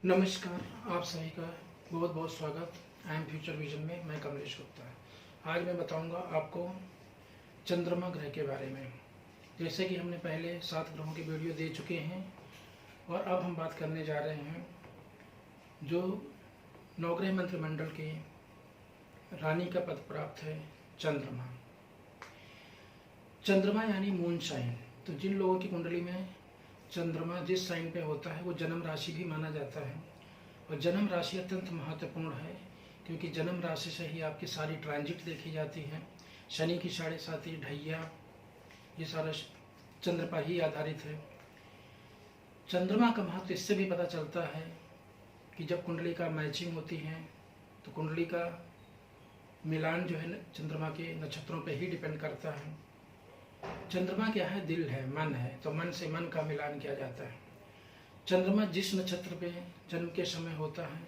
नमस्कार, आप सभी का बहुत बहुत स्वागत। आई एम फ्यूचर विजन में मैं कमलेश गुप्ता। आज मैं बताऊंगा आपको चंद्रमा ग्रह के बारे में। जैसे कि हमने पहले 7 ग्रहों की वीडियो दे चुके हैं और अब हम बात करने जा रहे हैं जो नवग्रह मंत्रिमंडल की रानी का पद प्राप्त है, चंद्रमा। चंद्रमा यानी मून साइन। तो जिन लोगों की कुंडली में चंद्रमा जिस साइन पे होता है वो जन्म राशि भी माना जाता है। और जन्म राशि अत्यंत महत्वपूर्ण है क्योंकि जन्म राशि से ही आपकी सारी ट्रांजिट देखी जाती है। शनि की 7.5 ढैया, ये सारा चंद्र पर ही आधारित है। चंद्रमा का महत्व इससे भी पता चलता है कि जब कुंडली का मैचिंग होती है तो कुंडली का मिलान जो है चंद्रमा के नक्षत्रों पे ही डिपेंड करता है। चंद्रमा क्या है? दिल है, मन है, तो मन से मन का मिलान किया जाता है। चंद्रमा जिस नक्षत्र पे जन्म के समय होता है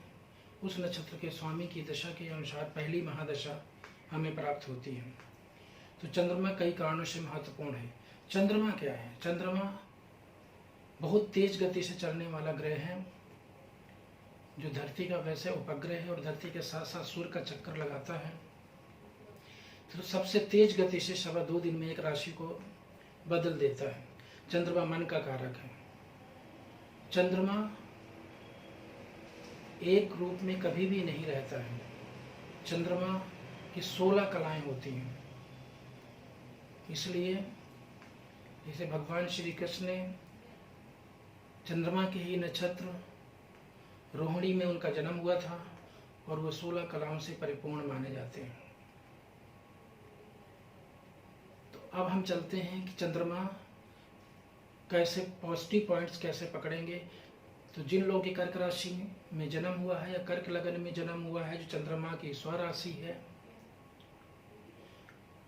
उस नक्षत्र के स्वामी की दशा के अनुसार पहली महादशा हमें प्राप्त होती है। तो चंद्रमा कई कारणों से महत्वपूर्ण है। चंद्रमा क्या है? चंद्रमा बहुत तेज गति से चलने वाला ग्रह है जो धरती का वैसे उपग्रह है और धरती के साथ साथ सूर्य का चक्कर लगाता है। तो सबसे तेज गति से 2.25 दिन में एक राशि को बदल देता है। चंद्रमा मन का कारक है। चंद्रमा एक रूप में कभी भी नहीं रहता है। चंद्रमा की 16 कलाएं होती हैं। इसलिए जैसे भगवान श्री कृष्ण ने चंद्रमा के ही नक्षत्र रोहिणी में उनका जन्म हुआ था और वो 16 कलाओं से परिपूर्ण माने जाते हैं। अब हम चलते हैं कि चंद्रमा कैसे पॉजिटिव पॉइंट्स कैसे पकड़ेंगे। तो जिन लोगों की कर्क राशि में जन्म हुआ है या कर्क लगन में जन्म हुआ है, जो चंद्रमा की स्वराशि है,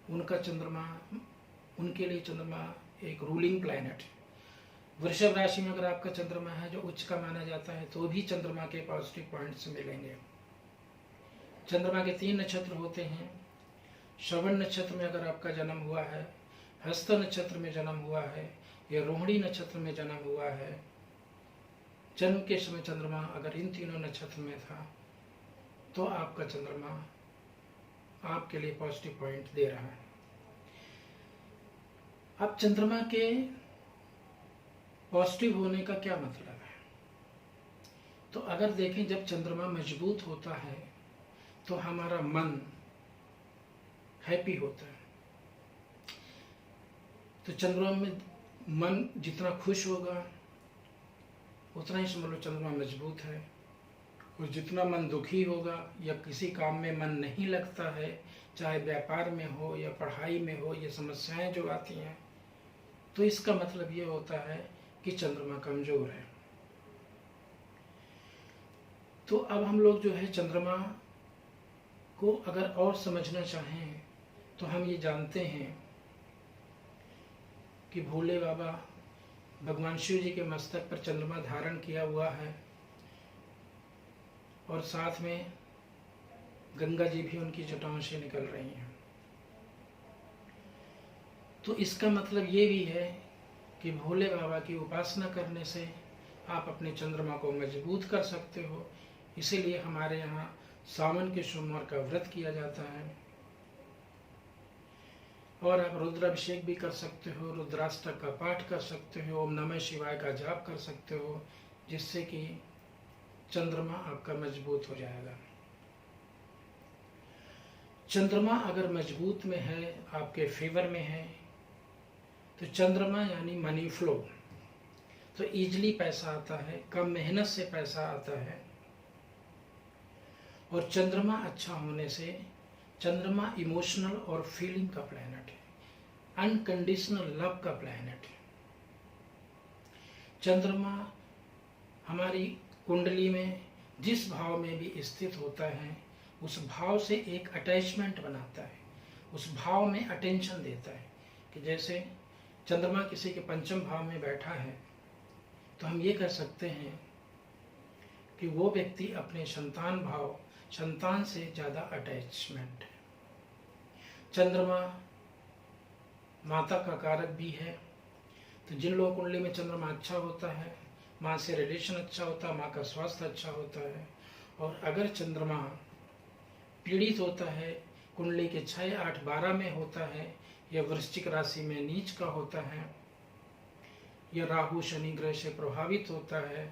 उनके लिए चंद्रमा एक रूलिंग प्लैनेट है। वृषभ राशि में अगर आपका चंद्रमा है जो उच्च का माना जाता है तो भी चंद्रमा के पॉजिटिव पॉइंट्स मिलेंगे। चंद्रमा के 3 नक्षत्र होते हैं। श्रवण नक्षत्र में अगर आपका जन्म हुआ है, हस्त नक्षत्र में जन्म हुआ है या रोहिणी नक्षत्र में जन्म हुआ है, जन्म के समय चंद्रमा अगर इन तीनों नक्षत्र में था तो आपका चंद्रमा आपके लिए पॉजिटिव पॉइंट दे रहा है। अब चंद्रमा के पॉजिटिव होने का क्या मतलब है? तो अगर देखें, जब चंद्रमा मजबूत होता है तो हमारा मन हैप्पी होता है। तो चंद्रमा में मन जितना खुश होगा उतना ही समझ लो चंद्रमा मजबूत है। और जितना मन दुखी होगा या किसी काम में मन नहीं लगता है, चाहे व्यापार में हो या पढ़ाई में हो, ये समस्याएं जो आती हैं, तो इसका मतलब ये होता है कि चंद्रमा कमजोर है। तो अब हम लोग जो है चंद्रमा को अगर और समझना चाहें तो हम ये जानते हैं कि भोले बाबा भगवान शिव जी के मस्तक पर चंद्रमा धारण किया हुआ है और साथ में गंगा जी भी उनकी जटाओं से निकल रही हैं। तो इसका मतलब ये भी है कि भोले बाबा की उपासना करने से आप अपने चंद्रमा को मजबूत कर सकते हो। इसीलिए हमारे यहाँ सावन के सोमवार का व्रत किया जाता है और आप रुद्राभिषेक भी कर सकते हो, रुद्राष्टक का पाठ कर सकते हो, ओम नमः शिवाय का जाप कर सकते हो, जिससे कि चंद्रमा आपका मजबूत हो जाएगा। चंद्रमा अगर मजबूत में है, आपके फेवर में है, तो चंद्रमा यानी मनी फ्लो, तो इजीली पैसा आता है, कम मेहनत से पैसा आता है। और चंद्रमा अच्छा होने से चंद्रमा इमोशनल और फीलिंग का प्लैनेट है, अनकंडीशनल लव का प्लैनेट है। चंद्रमा हमारी कुंडली में जिस भाव में भी स्थित होता है उस भाव से एक अटैचमेंट बनाता है, उस भाव में अटेंशन देता है। कि जैसे चंद्रमा किसी के 5वें भाव में बैठा है तो हम ये कह सकते हैं कि वो व्यक्ति अपने संतान से ज़्यादा अटैचमेंट है। चंद्रमा माता का कारक भी है। तो जिन लोगों की कुंडली में चंद्रमा अच्छा होता है, माँ से रिलेशन अच्छा होता है, माँ का स्वास्थ्य अच्छा होता है। और अगर चंद्रमा पीड़ित होता है, कुंडली के 6, 8, 12 में होता है, या वृश्चिक राशि में नीच का होता है, या राहु शनि ग्रह से प्रभावित होता है,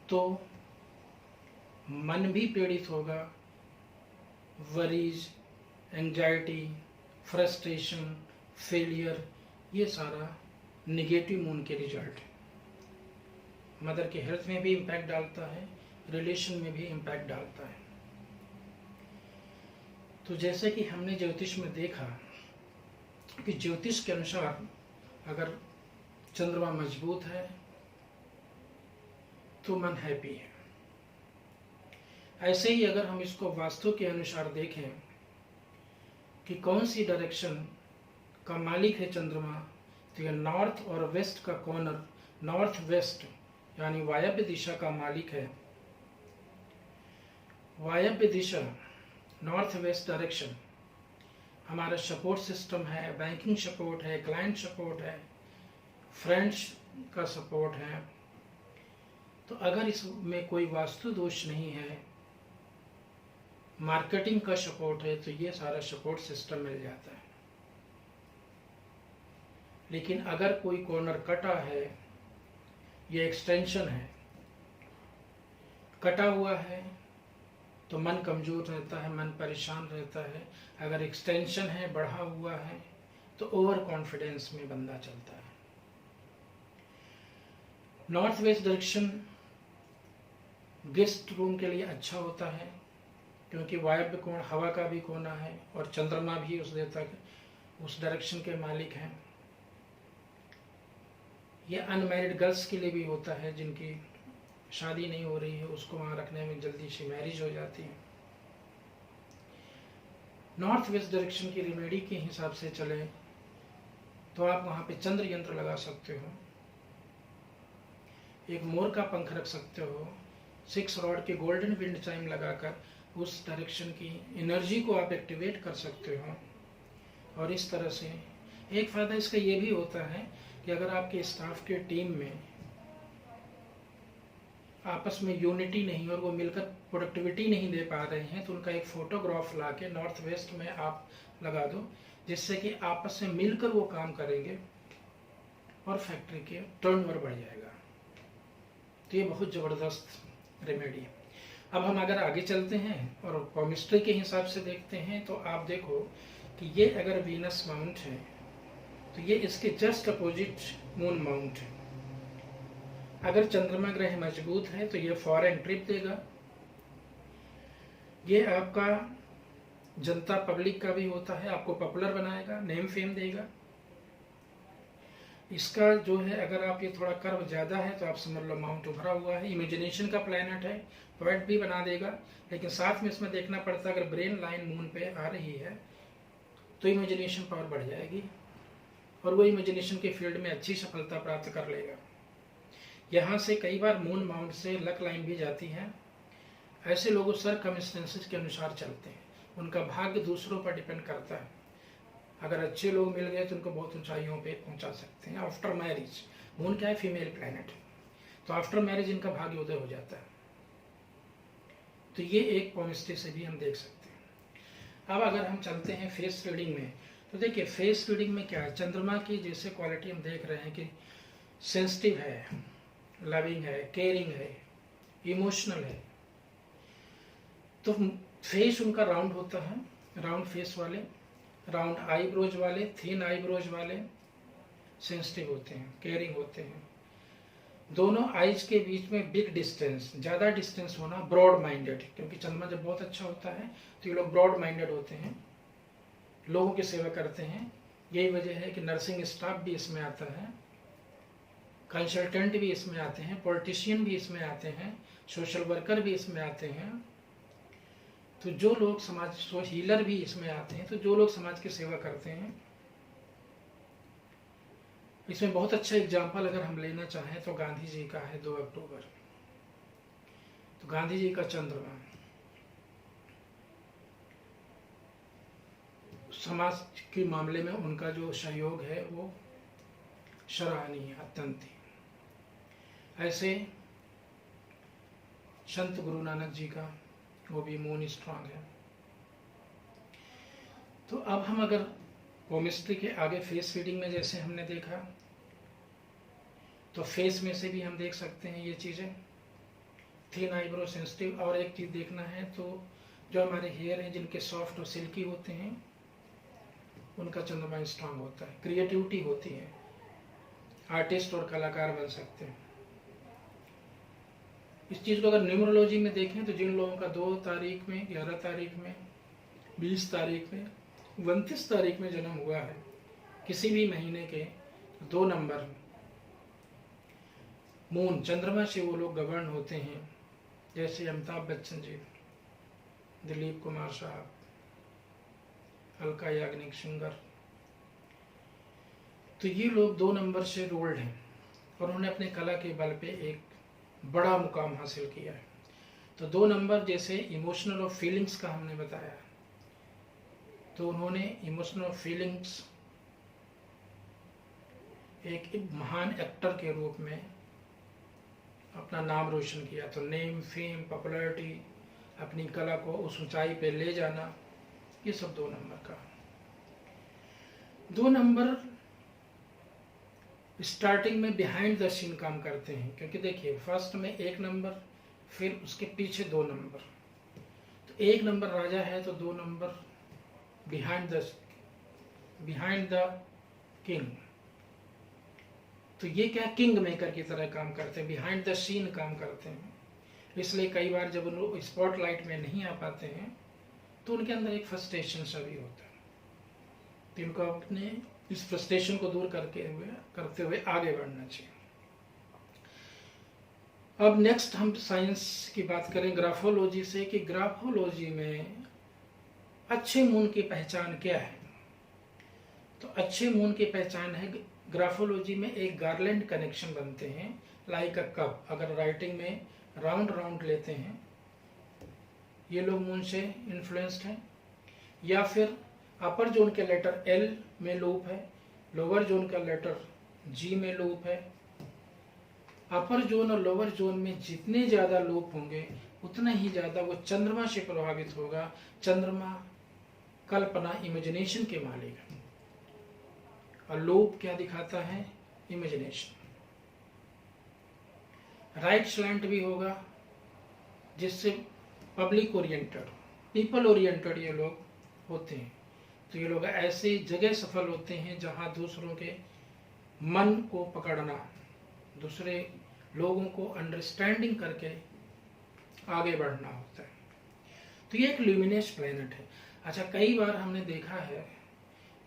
तो मन भी पीड़ित होगा। वरीज, एंजाइटी, फ्रस्ट्रेशन, फेलियर, ये सारा निगेटिव मून के रिजल्ट है। मदर के हेल्थ में भी इम्पैक्ट डालता है, रिलेशन में भी इम्पैक्ट डालता है। तो जैसे कि हमने ज्योतिष में देखा कि ज्योतिष के अनुसार अगर चंद्रमा मजबूत है तो मन हैप्पी है। ऐसे ही अगर हम इसको वास्तु के अनुसार देखें कि कौन सी डायरेक्शन का मालिक है चंद्रमा, तो यह नॉर्थ और वेस्ट का कॉर्नर, नॉर्थ वेस्ट यानी वायव्य दिशा का मालिक है। वायव्य दिशा, नॉर्थ वेस्ट डायरेक्शन हमारा सपोर्ट सिस्टम है, बैंकिंग सपोर्ट है, क्लाइंट सपोर्ट है, फ्रेंड्स का सपोर्ट है। तो अगर इसमें कोई वास्तु दोष नहीं है, मार्केटिंग का सपोर्ट है, तो ये सारा सपोर्ट सिस्टम मिल जाता है। लेकिन अगर कोई कॉर्नर कटा है, ये एक्सटेंशन है, कटा हुआ है, तो मन कमजोर रहता है, मन परेशान रहता है। अगर एक्सटेंशन है, बढ़ा हुआ है, तो ओवर कॉन्फिडेंस में बंदा चलता है। North west direction guest room के लिए अच्छा होता है, क्योंकि वायव्य कोण हवा का भी कोना है और चंद्रमा भी उस देवता के उस डायरेक्शन के मालिक हैं। यह अनमैरिड गर्ल्स के लिए भी होता है, जिनकी शादी नहीं हो रही है, उसको वहाँ रखने में जल्दी से मैरिज हो जाती है। नॉर्थ वेस्ट डायरेक्शन की रेमेडी के हिसाब से चले तो आप वहाँ पे चंद्र यंत्र लगा सकते हो, एक मोर का पंख रख सकते हो, 6 रॉड के गोल्डन विंड चाइम लगाकर उस डायरेक्शन की एनर्जी को आप एक्टिवेट कर सकते हो। और इस तरह से एक फ़ायदा इसका ये भी होता है कि अगर आपके स्टाफ के टीम में आपस में यूनिटी नहीं और वो मिलकर प्रोडक्टिविटी नहीं दे पा रहे हैं, तो उनका एक फोटोग्राफ ला के नॉर्थ वेस्ट में आप लगा दो, जिससे कि आपस में मिलकर वो काम करेंगे और फैक्ट्री के टर्नओवर बढ़ जाएगा। तो ये बहुत ज़बरदस्त रेमेडी है। अब हम अगर आगे चलते हैं और पॉमिस्ट्री के हिसाब से देखते हैं, तो आप देखो कि ये अगर वीनस माउंट है, तो ये इसके जस्ट अपोजिट मून माउंट है। अगर चंद्रमा ग्रह मजबूत है तो ये फॉरेन ट्रिप देगा। ये आपका जनता पब्लिक का भी होता है, आपको पॉपुलर बनाएगा, नेम फेम देगा। इसका जो है, अगर आप ये थोड़ा कर्व ज़्यादा है तो आप समझ लो माउंट उभरा हुआ है। इमेजिनेशन का प्लैनेट है, पोएट भी बना देगा। लेकिन साथ में इसमें देखना पड़ता है, अगर ब्रेन लाइन मून पे आ रही है तो इमेजिनेशन पावर बढ़ जाएगी और वो इमेजिनेशन के फील्ड में अच्छी सफलता प्राप्त कर लेगा। यहाँ से कई बार मून माउंट से लक लाइन भी जाती है। ऐसे लोग सर्कमस्टेंसेस के अनुसार चलते हैं, उनका भाग्य दूसरों पर डिपेंड करता है। अगर अच्छे लोग मिल गए तो उनको बहुत ऊंचाइयों पे पहुंचा सकते हैं। आफ्टर मैरिज, मून क्या है, फीमेल प्लैनेट, तो आफ्टर मैरिज इनका भाग्य उदय हो जाता है। तो ये एक पॉमिस्ट्री से भी हम देख सकते हैं। अब अगर हम चलते हैं फेस रीडिंग में, तो देखिए फेस रीडिंग में क्या है, चंद्रमा की जैसे क्वालिटी हम देख रहे हैं कि सेंसिटिव है, लविंग है, केयरिंग है, इमोशनल है। तो फेस उनका राउंड होता है, राउंड फेस वाले, राउंड आईब्रोज वाले, थिन आईब्रोज वाले सेंसिटिव होते हैं, केयरिंग होते हैं। दोनों आईज के बीच में बिग डिस्टेंस, ज़्यादा डिस्टेंस होना, ब्रॉड माइंडेड, क्योंकि चंद्रमा जब बहुत अच्छा होता है तो ये लोग ब्रॉड माइंडेड होते हैं, लोगों की सेवा करते हैं। यही वजह है कि नर्सिंग स्टाफ भी इसमें आता है, कंसल्टेंट भी इसमें आते हैं, पॉलिटिशियन भी इसमें आते हैं, सोशल वर्कर भी इसमें आते हैं। तो जो लोग समाज, हीलर भी इसमें आते हैं। तो जो लोग समाज की सेवा करते हैं, इसमें बहुत अच्छा एग्जाम्पल अगर हम लेना चाहें तो गांधी जी का है 2 अक्टूबर। तो गांधी जी का चंद्रमा, समाज के मामले में उनका जो सहयोग है वो सराहनीय है अत्यंत ही। ऐसे संत गुरु नानक जी का वो भी मून स्ट्रांग है। तो अब हम अगर पोमिस्ट्री के आगे फेस रीडिंग में जैसे हमने देखा, तो फेस में से भी हम देख सकते हैं ये चीज़ें, थिन आईब्रो, सेंसिटिव। और एक चीज़ देखना है तो जो हमारे हेयर हैं जिनके सॉफ्ट और सिल्की होते हैं उनका चंद्रमा स्ट्रांग होता है, क्रिएटिविटी होती है, आर्टिस्ट और कलाकार बन सकते हैं। इस चीज़ को अगर न्यूमरोलॉजी में देखें तो जिन लोगों का 2 तारीख में, 11 तारीख में, 20 तारीख में, 29 तारीख में जन्म हुआ है, किसी भी महीने के 2 नंबर मून चंद्रमा से वो लोग गवर्न होते हैं, जैसे अमिताभ बच्चन जी, दिलीप कुमार साहब, अलका याग्निक सिंगर, तो ये लोग 2 नंबर से रूल्ड हैं और उन्होंने अपने कला के बल पे एक बड़ा मुकाम हासिल किया है। तो 2 नंबर जैसे इमोशनल और फीलिंग्स का हमने बताया, तो उन्होंने इमोशनल और फीलिंग्स एक महान एक्टर के रूप में अपना नाम रोशन किया। तो नेम, फेम, पॉपुलैरिटी, अपनी कला को उस ऊंचाई पे ले जाना, ये सब 2 नंबर का। 2 नंबर स्टार्टिंग में बिहाइंड द सीन काम करते हैं, क्योंकि देखिए फर्स्ट में 1 नंबर, फिर उसके पीछे 2 नंबर। तो 1 नंबर राजा है तो 2 नंबर बिहाइंड द किंग। तो ये क्या किंग मेकर की तरह काम करते हैं, बिहाइंड द सीन काम करते हैं। इसलिए कई बार जब उन स्पॉटलाइट में नहीं आ पाते हैं तो उनके अंदर एक फ्रस्ट्रेशन सा भी होता है, तो इनको अपने इस फ्रस्ट्रेशन को दूर करते हुए आगे बढ़ना चाहिए। अब नेक्स्ट हम साइंस की बात करें ग्राफोलॉजी से, कि ग्राफोलॉजी में अच्छे मून की पहचान क्या है। तो अच्छे मून की पहचान है, ग्राफोलॉजी में एक गार्लैंड कनेक्शन बनते हैं, लाइक अ कप। अगर राइटिंग में राउंड राउंड लेते हैं, ये लोग मून से इन्फ्लुएंस्ड हैं। या फिर अपर जोन के लेटर एल में लूप है, लोअर जोन का लेटर जी में लूप है। अपर जोन और लोअर जोन में जितने ज्यादा लूप होंगे उतना ही ज्यादा वो चंद्रमा से प्रभावित होगा। चंद्रमा कल्पना, इमेजिनेशन के मालिक है, और लूप क्या दिखाता है, इमेजिनेशन। राइट स्लैंट भी होगा, जिससे पब्लिक ओरिएंटेड, पीपल ओरिएंटेड ये लोग होते हैं। तो ये लोग ऐसे जगह सफल होते हैं जहां दूसरों के मन को पकड़ना, दूसरे लोगों को अंडरस्टैंडिंग करके आगे बढ़ना होता है। तो ये एक ल्यूमिनस प्लैनेट है। अच्छा, कई बार हमने देखा है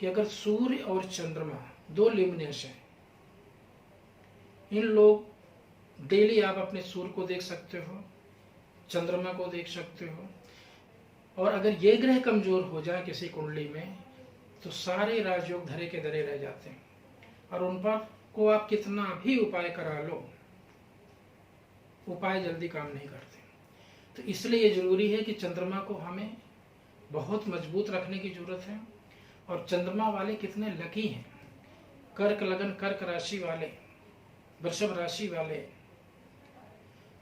कि अगर सूर्य और चंद्रमा 2 ल्यूमिनस हैं, इन लोग डेली आप अपने सूर्य को देख सकते हो, चंद्रमा को देख सकते हो, और अगर ये ग्रह कमजोर हो जाए किसी कुंडली में तो सारे राजयोग धरे के धरे रह जाते हैं, और उन पर को आप कितना भी उपाय करा लो, उपाय जल्दी काम नहीं करते। तो इसलिए ये जरूरी है कि चंद्रमा को हमें बहुत मजबूत रखने की जरूरत है। और चंद्रमा वाले कितने लकी हैं, कर्क लगन, कर्क राशि वाले, वृषभ राशि वाले,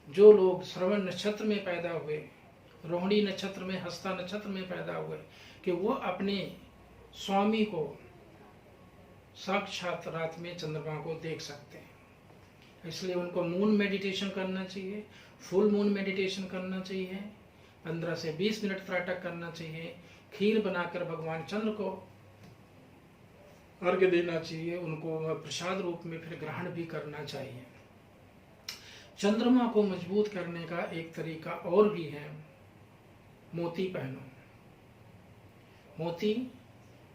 जो लोग श्रवण नक्षत्र में पैदा हुए, रोहिणी नक्षत्र में, हस्ता नक्षत्र में पैदा हुए, कि वो अपने स्वामी को साक्षात रात में चंद्रमा को देख सकते हैं। इसलिए उनको मून मेडिटेशन करना चाहिए, फुल मून मेडिटेशन करना चाहिए, 15 से 20 मिनट त्राटक करना चाहिए, खीर बनाकर भगवान चंद्र को अर्घ्य देना चाहिए, उनको प्रसाद रूप में फिर ग्रहण भी करना चाहिए। चंद्रमा को मजबूत करने का एक तरीका और भी है, मोती पहनो। मोती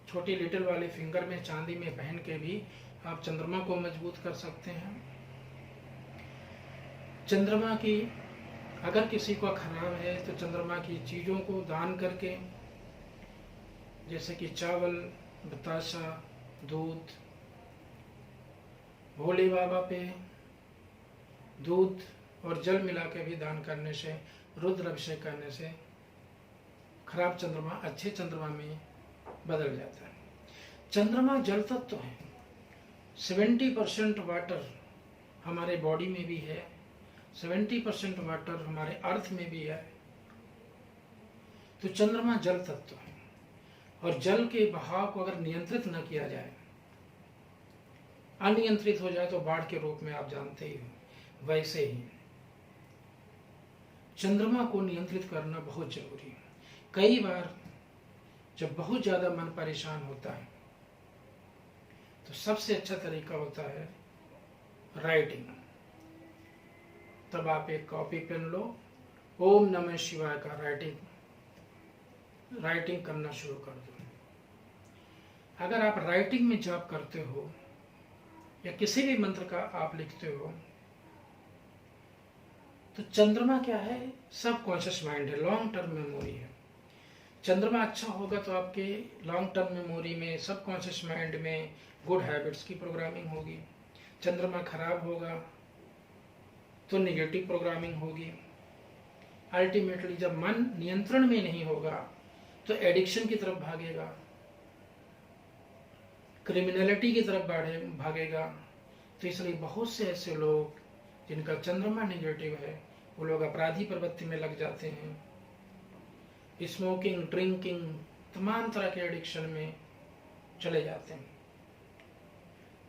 छोटी लिटिल वाले फिंगर में चांदी में पहन के भी आप चंद्रमा को मजबूत कर सकते हैं। चंद्रमा की अगर किसी को खराब है तो चंद्रमा की चीज़ों को दान करके, जैसे कि चावल, बताशा, दूध, भोले बाबा पे दूध और जल मिला के भी दान करने से, रुद्र अभिषेक करने से खराब चंद्रमा अच्छे चंद्रमा में बदल जाता है। चंद्रमा जल तत्व है, 70% वाटर हमारे बॉडी में भी है, 70% वाटर हमारे अर्थ में भी है। तो चंद्रमा जल तत्व है, और जल के बहाव को अगर नियंत्रित न किया जाए, अनियंत्रित हो जाए तो बाढ़ के रूप में आप जानते ही हो। वैसे ही चंद्रमा को नियंत्रित करना बहुत जरूरी है। कई बार जब बहुत ज्यादा मन परेशान होता है तो सबसे अच्छा तरीका होता है राइटिंग। तब आप एक कॉपी पेन लो, ओम नमः शिवाय का राइटिंग करना शुरू कर दो। अगर आप राइटिंग में जाप करते हो या किसी भी मंत्र का आप लिखते हो, तो चंद्रमा क्या है, सब कॉन्शियस माइंड है, लॉन्ग टर्म मेमोरी है। चंद्रमा अच्छा होगा तो आपके लॉन्ग टर्म मेमोरी में, सब कॉन्शियस माइंड में गुड हैबिट्स की प्रोग्रामिंग होगी। चंद्रमा खराब होगा तो निगेटिव प्रोग्रामिंग होगी। अल्टीमेटली जब मन नियंत्रण में नहीं होगा तो एडिक्शन की तरफ भागेगा, क्रिमिनलिटी की तरफ भागेगा। तो इसलिए बहुत से ऐसे लोग जिनका चंद्रमा नेगेटिव है, वो लोग अपराधी प्रवृत्ति में लग जाते हैं, स्मोकिंग, ड्रिंकिंग, तमाम तरह के एडिक्शन में चले जाते हैं।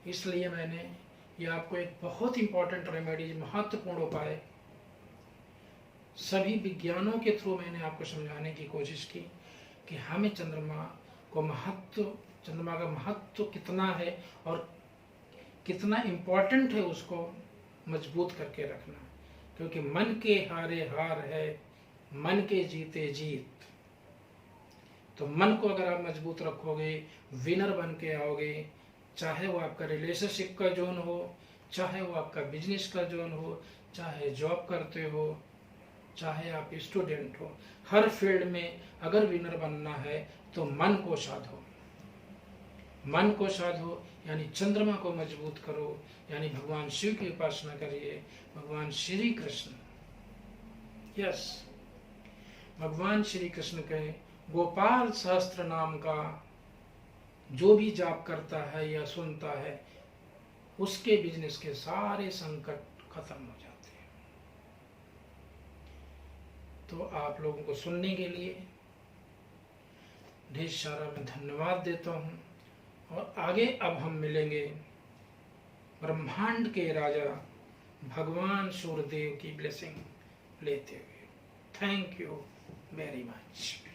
इसलिए मैंने ये आपको एक बहुत इंपॉर्टेंट रेमेडी, महत्वपूर्ण उपाय सभी विज्ञानों के थ्रू मैंने आपको समझाने की कोशिश की कि हमें चंद्रमा का महत्व कितना है और कितना इम्पोर्टेंट है उसको मजबूत करके रखना। क्योंकि मन के हारे हार है, मन के जीते जीत। तो मन को अगर आप मजबूत रखोगे, विनर बन के आओगे, चाहे वो आपका रिलेशनशिप का जोन हो, चाहे वो आपका बिजनेस का जोन हो, चाहे जॉब करते हो, चाहे आप स्टूडेंट हो, हर फील्ड में अगर विनर बनना है तो मन को साधो। मन को साधो यानी चंद्रमा को मजबूत करो, यानी भगवान शिव की उपासना करिए, भगवान श्री कृष्ण, यस, भगवान श्री कृष्ण के गोपाल सहस्त्र नाम का जो भी जाप करता है या सुनता है, उसके बिजनेस के सारे संकट खत्म हो जाते हैं। तो आप लोगों को सुनने के लिए ढेर सारा मैं धन्यवाद देता हूँ। और आगे अब हम मिलेंगे ब्रह्मांड के राजा भगवान सूर्यदेव की ब्लेसिंग लेते हुए। Thank you very much.